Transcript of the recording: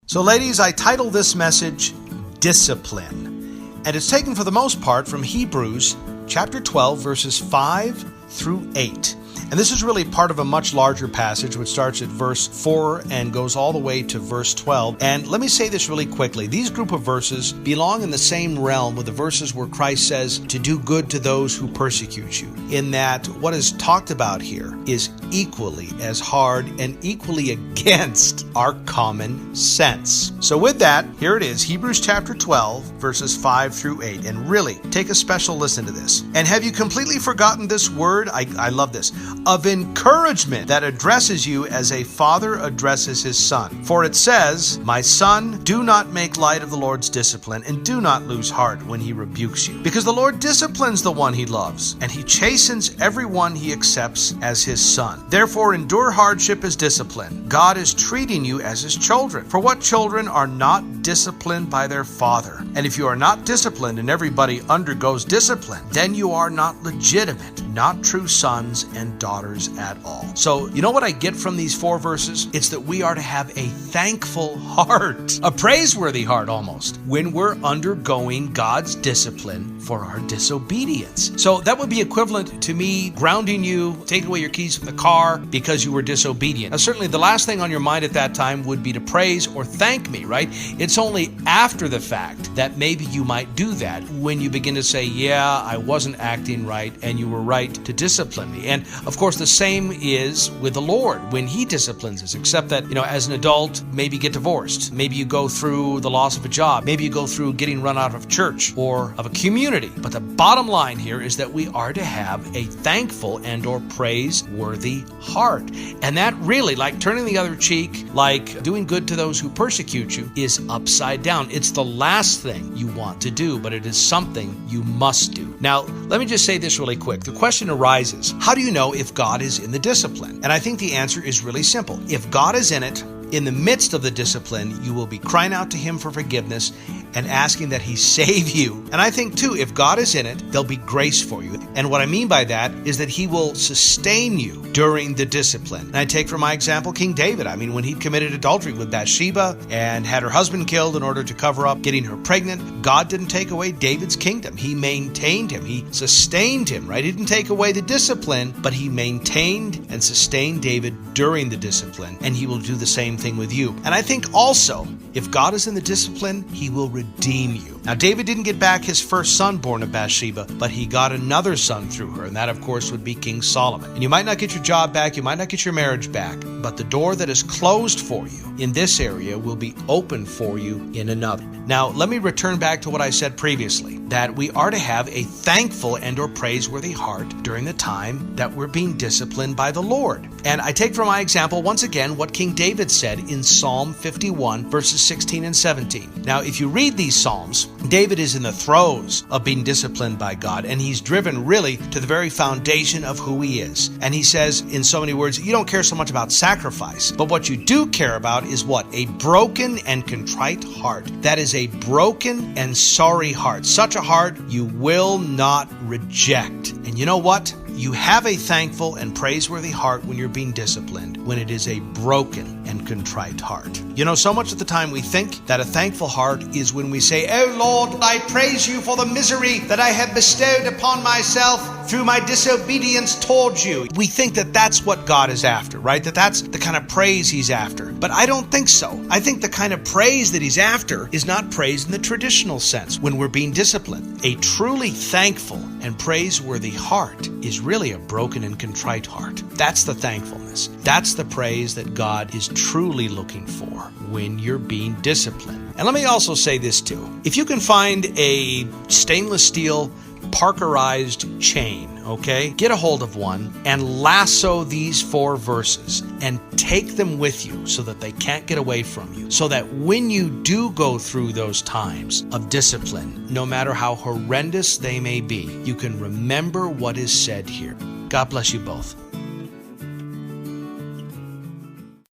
So ladies, I titled this message, Discipline. And it's taken for the most part from Hebrews chapter 12, verses 5 through 8. And this is really part of a much larger passage which starts at verse 4 and goes all the way to verse 12. And let me say this really quickly. These group of verses belong in the same realm with the verses where Christ says to do good to those who persecute you, in that what is talked about here is equally as hard and equally against our common sense. So with that, here it is, Hebrews chapter 12, verses 5 through 8. And really, take a special listen to this. And have you completely forgotten this word? I love this. Of encouragement that addresses you as a father addresses his son. For it says, my son, do not make light of the Lord's discipline, and do not lose heart when he rebukes you. Because the Lord disciplines the one he loves, and he chastens everyone he accepts as his son. Therefore endure hardship as discipline. God is treating you as his children. For what children are not disciplined by their father? And if you are not disciplined, and everybody undergoes discipline, then you are not legitimate, not true sons and daughters at all. So, you know what I get from these 4 verses? It's that we are to have a thankful heart, a praiseworthy heart almost, when we're undergoing God's discipline for our disobedience. So that would be equivalent to me grounding you, taking away your keys from the car because you were disobedient. Now, certainly the last thing on your mind at that time would be to praise or thank me, right? It's only after the fact that maybe you might do that when you begin to say, yeah, I wasn't acting right and you were right to discipline me. And of course, the same is with the Lord when he disciplines us, except that, as an adult, maybe you get divorced. Maybe you go through the loss of a job. Maybe you go through getting run out of church or of a community. But the bottom line here is that we are to have a thankful and or praiseworthy heart. And that really, like turning the other cheek, like doing good to those who persecute you, is upside down. It's the last thing you want to do, but it is something you must do. Now, let me just say this really quick. The question arises, how do you know if God is in the discipline? And I think the answer is really simple. If God is in it, in the midst of the discipline, you will be crying out to him for forgiveness and asking that he save you. And I think too, if God is in it, there'll be grace for you. And what I mean by that is that he will sustain you during the discipline. And I take for my example, King David. When he committed adultery with Bathsheba and had her husband killed in order to cover up getting her pregnant, God didn't take away David's kingdom. He maintained him. He sustained him, right? He didn't take away the discipline, but he maintained and sustained David during the discipline. And he will do the same thing with you. And I think also, if God is in the discipline, he will redeem you. Now, David didn't get back his first son born of Bathsheba, but he got another son through her, and that, of course, would be King Solomon. And you might not get your job back, you might not get your marriage back, but the door that is closed for you in this area will be open for you in another. Now, let me return back to what I said previously, that we are to have a thankful and or praiseworthy heart during the time that we're being disciplined by the Lord. And I take for my example, once again, what King David said in Psalm 51, verses 16 and 17. Now, if you read these Psalms, David is in the throes of being disciplined by God, and he's driven really to the very foundation of who he is. And he says, in so many words, you don't care so much about sacrifice, but what you do care about is what? A broken and contrite heart. That is a broken and sorry heart. Such a heart you will not reject. And you know what? You have a thankful and praiseworthy heart when you're being disciplined, when it is a broken and contrite heart. So much of the time we think that a thankful heart is when we say, oh Lord, I praise you for the misery that I have bestowed upon myself through my disobedience towards you. We think that that's what God is after, right? That's the kind of praise he's after. But I don't think so. I think the kind of praise that he's after is not praise in the traditional sense when we're being disciplined. A truly thankful and praiseworthy heart is really a broken and contrite heart. That's the thankfulness. That's the praise that God is truly looking for when you're being disciplined. And let me also say this too. If you can find a stainless steel Parkerized chain, okay? Get a hold of one and lasso these 4 verses and take them with you so that they can't get away from you. So that when you do go through those times of discipline, no matter how horrendous they may be, you can remember what is said here. God bless you both.